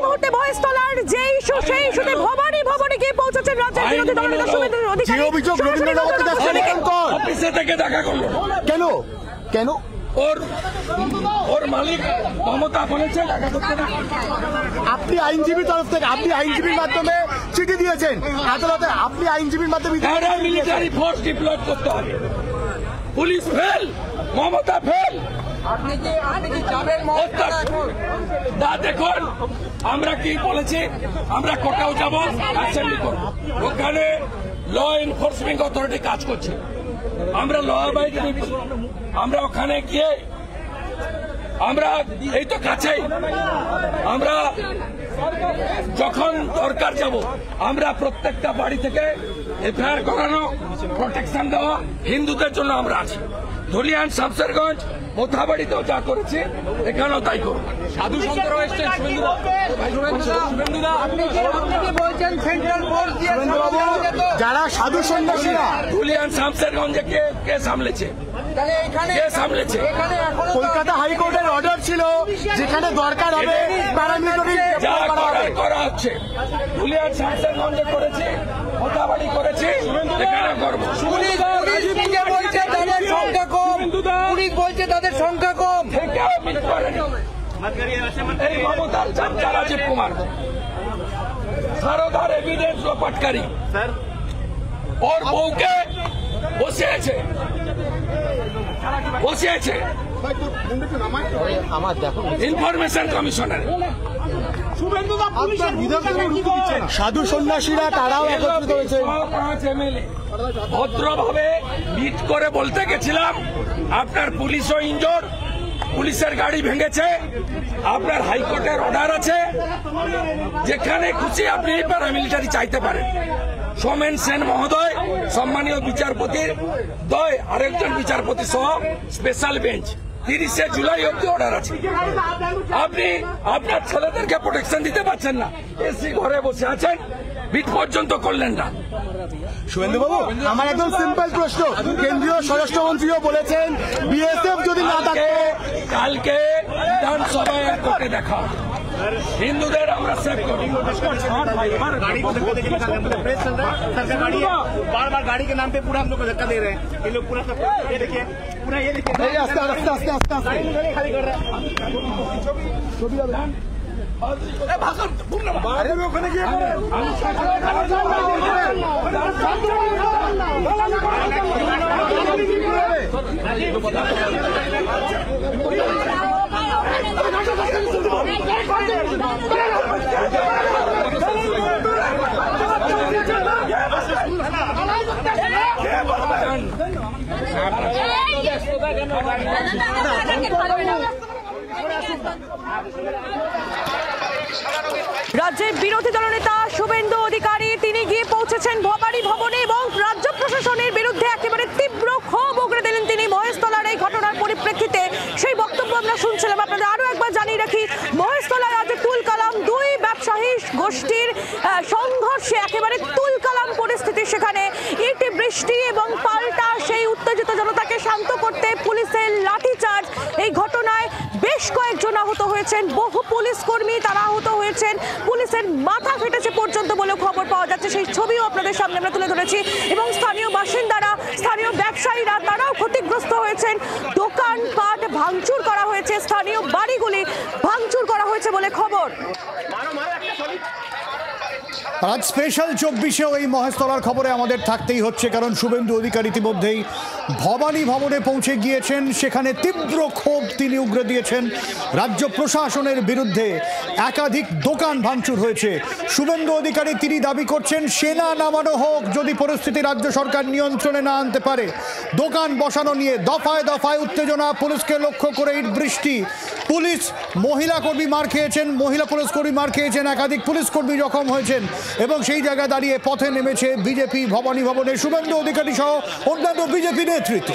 মুহূর্তে মহেশতলার যে ইস্যু সেই ইস্যুতে ভবানী গিয়ে পৌঁছেছেন রাজ্যের বিরোধী দলনেতা শুভেন্দু অধিকারী। যে অভিযোগ রবীন্দ্রনাথকে যাচ্ছেন অফিসে থেকে দেখা করলো কেন কেন ওর মালিক মমতা বলেছে দেখা করতে না। আপনি আইনজীবীর তরফ থেকে আপনি আইনজীবীর মাধ্যমে চিঠি দিয়েছেন আদালতে, আপনি আইনজীবীর মাধ্যমে মিলিটারি ফোর্স ডিপ্লয় করতে হবে। Police fail, Mamata fail. দেখুন আমরা কি বলেছি, আমরা কোর্টেও যাব, অ্যাসেম্বলি করব। ওখানে ল এনফোর্সমেন্ট অথরিটি কাজ করছে, আমরা ল অ্যাবাইডিং, আমরা ওখানে গিয়ে আমরা এই তো কাছেই, আমরা যখন দরকার যাব আমরা প্রত্যেকটা বাড়ি থেকে এফআইআর করানো, প্রোটেকশন দেওয়া, হিন্দুদের জন্য আমরা আছি। ধুলিয়ান, শামসেরগঞ্জ, মোথাবাড়িতেও যা করেছি এখানেও তাই করব। সাধু সন্তরা এসছেন, যারা সাধু সন্ন্যাসীরা ধুলিয়ান, শামসেরগঞ্জে কে সামলেছে? কলকাতা হাইকোর্টের অর্ডার ছিল যেখানে দরকার হবে প্যারামিলিটারি করা হচ্ছে। ধুলিয়ান, শামসেরগঞ্জে করেছি, মোথাবাড়ি করেছি, এখানে করবো। পুলিশ বলছে তাদের সংখ্যা কম, পুলিশ বলছে তাদের সংখ্যা কম। এই মমতার চাচা রাজীব কুমার সারদার এভিডেন্স লোপাটকারী, ওর বউকে বসিয়েছে ইনফরমেশন কমিশনার। সাধু সন্ন্যাসীরা তারাও একত্রিত হয়েছে। ভদ্রভাবে মিট করে বলতে গেছিলাম আপনার পুলিশও ইনজোর, পুলিশের গাড়ি ভেঙেছে, আপনার হাইকোর্টের অর্ডার আছে, যেখানে খুশি আপনি প্যারামিলিটারি চাইতে পারেন। সোমেন সেন মহোদয়, সম্মানীয় বিচারপতির দয় আরেকজন বিচারপতি সহ স্পেশাল বেঞ্চ, 30শে জুলাই অব্দি অর্ডার আছে। আপনি আপনার ছেলেদেরকে প্রোটেকশন দিতে পারছেন না, এসি ঘরে বসে আছেন, বিট পর্যন্ত করলেন না। শুভেন্দুবাবু, আমার একদম সিম্পল প্রশ্ন, কেন্দ্রীয় স্বরাষ্ট্রমন্ত্রীও বলেছেন বিএসএফ যদি না থাকে কালকে বিধানসভায় করতে দেখা হিন্দুদের আমরা সেভ করি। बार बार गाड़ी के नाम पे पूरा हम लोग को धक्का दे रहे हैं, ये लोग पूरा ये देखिए पूरा ये देखिए আস্তে আস্তে আস্তে আস্তে আস্তে खाली कर रहे हैं। ওখানে গিয়ে রাজ্যের বিরোধী দলনেতা শুভেন্দু অধিকারী তিনি গিয়ে পৌঁছেছেন ভবানী ভবনে এবং রাজ্য প্রশাসনের বিরুদ্ধে একেবারে তীব্র ক্ষোভ উগড়ে দিলেন তিনি মহেশতলার এই ঘটনার পরিপ্রেক্ষিতে। সেই বক্তব্য আমরা শুনছিলাম। আপনাদের আরো একবার জানিয়ে রাখি, মহেশতলায় আজ তুলকালাম দুই ব্যবসায়ী গোষ্ঠীর সংঘর্ষে একেবারে তুলকালাম পরিস্থিতি। সেখানে ইট বৃষ্টি এবং পাল্টা সেই উত্তেজিত জনতাকে শান্ত করতে পুলিশের লাঠিচার্জ। এই ঘটনায় বেশ কয়েকজন আহত হয়েছেন, বহু পুলিশ কর্মী তারা আহত হয়েছেন, পুলিশের মাথা ফেটেছে পর্যন্ত বলে খবর পাওয়া যাচ্ছে। সেই ছবিও আপনাদের সামনে আমরা তুলে ধরেছি এবং স্থানীয় বাসিন্দারা, স্থানীয় ব্যবসায়ীরা তারাও ক্ষতিগ্রস্ত হয়েছেন। দোকানপাট ভাঙচুর করা হয়েছে, স্থানীয় বাড়িগুলি ভাঙচুর করা হয়েছে বলে খবর। আজ স্পেশাল 24-এও এই মহেশতলার খবরে আমাদের থাকতেই হচ্ছে, কারণ শুভেন্দু অধিকারী ইতিমধ্যেই ভবানী ভবনে পৌঁছে গিয়েছেন। সেখানে তীব্র ক্ষোভ তিনি উগরে দিয়েছেন। রাজ্য প্রশাসনের বিরুদ্ধে একাধিক দোকান ভাঙচুর হয়েছে। শুভেন্দু অধিকারী তিনি দাবি করছেন সেনা নামানো হোক যদি পরিস্থিতি রাজ্য সরকার নিয়ন্ত্রণে না আনতে পারে। দোকান বসানো নিয়ে দফায় দফায় উত্তেজনা, পুলিশকে লক্ষ্য করে ইট বৃষ্টি। পুলিশ মহিলা কর্মী মার খেয়েছেন, মহিলা পুলিশ কর্মী মার খেয়েছেন, একাধিক পুলিশ কর্মী জখম হয়েছেন এবং সেই জায়গায় দাঁড়িয়ে পথে নেমেছে বিজেপি ভবানী ভবনে শুভেন্দু অধিকারী সহ অন্যান্য বিজেপি নেতৃত্ব।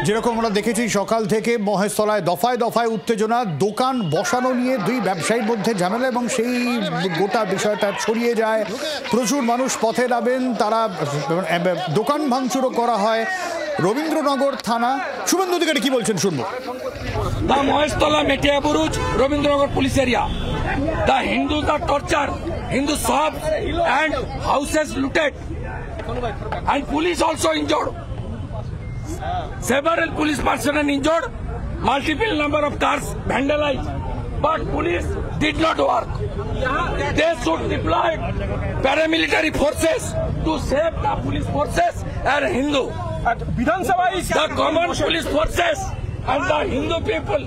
যেরকম আমরা দেখেছি সকাল থেকে মহেশতলায় দফায় দফায় উত্তেজনা, দোকান বসানো নিয়ে দুই ব্যবসায়ীর মধ্যে ঝামেলা এবং সেই গোটা বিষয়টা ছড়িয়ে যায়। প্রচুর মানুষ পথে নামেন, তারা দোকান ভাঙচুরও করা হয়। রবীন্দ্রনগর থানা, শুভেন্দু অধিকারী কি বলছেন শুনবো। The Mohestala Metia Buruj, Rabindranagar police area. The Hindus are tortured, Hindu shops and houses looted, and police also injured. Several police personnel injured, multiple number of cars vandalized, but police did not work. They should deploy paramilitary forces to save the police forces and Hindu. The common police forces and the Hindu people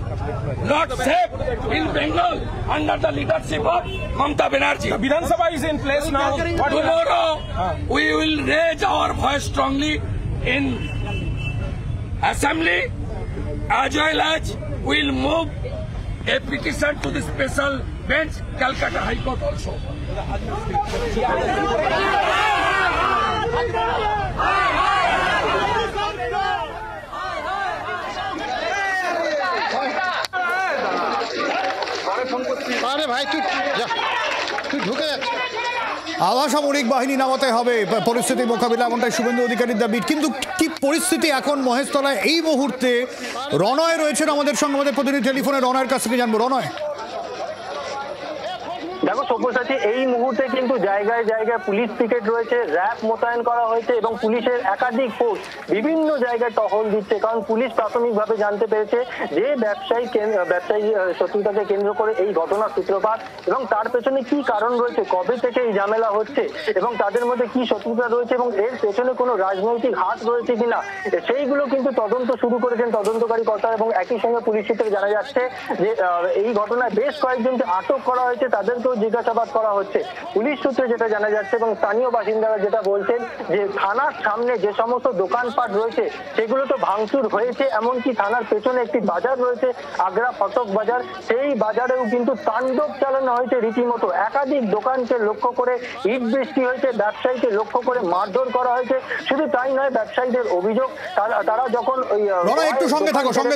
not safe in Bengal under the leadership of Mamata Banerjee. The Vidhan Sabha is in place now. Tomorrow we will raise our voice strongly in assembly, as well as we will move a petition to the special bench, Calcutta High Court also. আরে ভাই তুই ঢুকে যাচ্ছে। আধা সামরিক বাহিনী নামাতে হবে পরিস্থিতি মোকাবিলা, এমনটাই শুভেন্দু অধিকারীর দাবি। কিন্তু কি পরিস্থিতি এখন মহেশতলায় এই মুহূর্তে? রণয় রয়েছেন আমাদের সঙ্গে, আমাদের প্রতিনিধি টেলিফোনে। রণয়ের কাছ থেকে জানবো। রণয়, দেখো সব্যসাচী, এই মুহূর্তে কিন্তু জায়গায় জায়গায় পুলিশ পিকেট রয়েছে, র্যাব মোতায়েন করা হয়েছে এবং পুলিশের একাধিক ফোর্স বিভিন্ন জায়গায় টহল দিচ্ছে। কারণ পুলিশ প্রাথমিকভাবে জানতে পেরেছে যে ব্যবসায়ী শত্রুতাকে কেন্দ্র করে এই ঘটনার সূত্রপাত এবং তার পেছনে কি কারণ রয়েছে, কবে থেকে এই ঝামেলা হচ্ছে এবং তাদের মধ্যে কি শত্রুতা রয়েছে এবং এর পেছনে কোনো রাজনৈতিক হাত রয়েছে কিনা, সেইগুলো কিন্তু তদন্ত শুরু করেছেন তদন্তকারী কর্তা। এবং একই সঙ্গে পুলিশ সূত্রে জানা যাচ্ছে যে এই ঘটনায় বেশ কয়েকজনকে আটক করা হয়েছে, তাদেরকেও জিজ্ঞাসাবাদ করা হচ্ছে পুলিশ সূত্রে যেটা জানা যাচ্ছে। এবং স্থানীয় বাসিন্দারা যেটা বলছেন যে থানার সামনে যে সমস্ত দোকানপাট রয়েছে সেগুলো তো ভাঙচুর হয়েছে, এমনকি থানার পেছনে একটি বাজার রয়েছে আগ্রা ফটক বাজার, সেই বাজারেও কিন্তু তাণ্ডব চালানো হয়েছে রীতিমতো। একাধিক দোকানকে লক্ষ্য করে ইট বৃষ্টি হয়েছে, ব্যবসায়ীকে লক্ষ্য করে মারধর করা হয়েছে। শুধু তাই নয়, ব্যবসায়ীদের অভিযোগ তারা যখন একটু সঙ্গে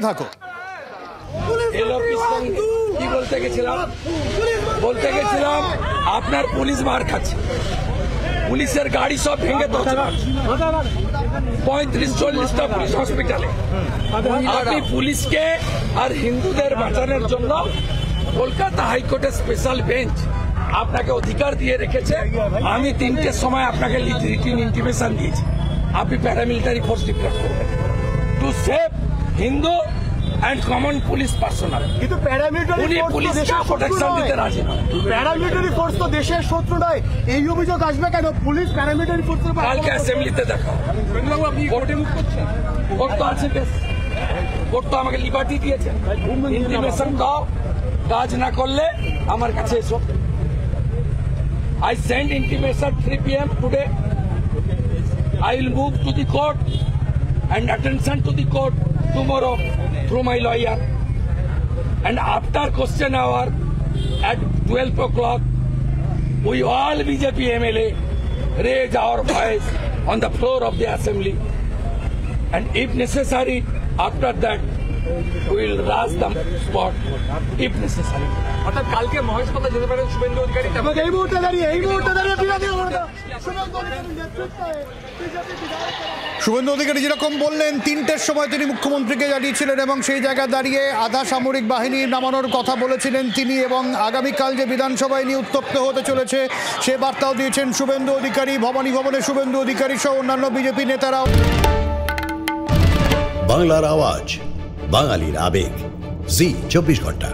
থাকো কি বলতে গেছিলাম আপনার পুলিশ মার খাচ্ছে, পুলিশের গাড়ি সব ভেঙে তছনছ, 35-40টা পুলিশ হসপিটালে। আপনি পুলিশকে আর হিন্দুদের বাঁচানোর জন্য কলকাতা হাইকোর্টের স্পেশাল বেঞ্চ আপনাকে অধিকার দিয়ে রেখেছে। আমি 3টের সময় আপনাকে রিটিন ইন্টিমেশন দিয়েছি, আপনি প্যারামিলিটারি ফোর্স ডিপ্লয় করবেন to save Hindu and common police personnel. কিন্তু প্যারামিলিটারি পুলিশ প্রোটেকশন দিতে রাজি নয়। প্যারামিলিটারি ফোর্স তো দেশের শত্রু নয়, এই অভিযোগ আসবে কেন? পুলিশ প্যারামিলিটারি ফোর্স কালকে অ্যাসেম্বলিতে দেখাও। আপনি কোর্টে মুখ করছেন, কোর্ট তো আছে, কোর্ট তো আমাকে লিবার্টি দিয়েছে, ইন্টিমেশন দাও, কাজ না করলে আমার কাছে এসো। I sent intimation 3 PM today. I will move to the court and attention to the court tomorrow through my lawyer, and after question hour at 12 o'clock we all BJP MLA raise our voice on the floor of the assembly, and if necessary after that we will rush the spot if necessary. অর্থাৎ কালকে মহেশতলা যেতে পারেন শুভেন্দু অধিকারী। এই মুহূর্তে দাঁড়িয়ে শুভেন্দু অধিকারী যেরকম বললেন 3টের সময় তিনি মুখ্যমন্ত্রীকে জানিয়েছিলেন এবং সেই জায়গায় দাঁড়িয়ে আধা সামরিক বাহিনী নামানোর কথা বলেছিলেন তিনি, এবং আগামীকাল যে বিধানসভায় নিয়ে উত্তপ্ত হতে চলেছে সে বার্তাও দিয়েছেন শুভেন্দু অধিকারী। ভবানী ভবনে শুভেন্দু অধিকারী সহ অন্যান্য বিজেপি নেতারাও। বাংলার আওয়াজ, বাঙালির আবেগ, জি 24 ঘন্টা।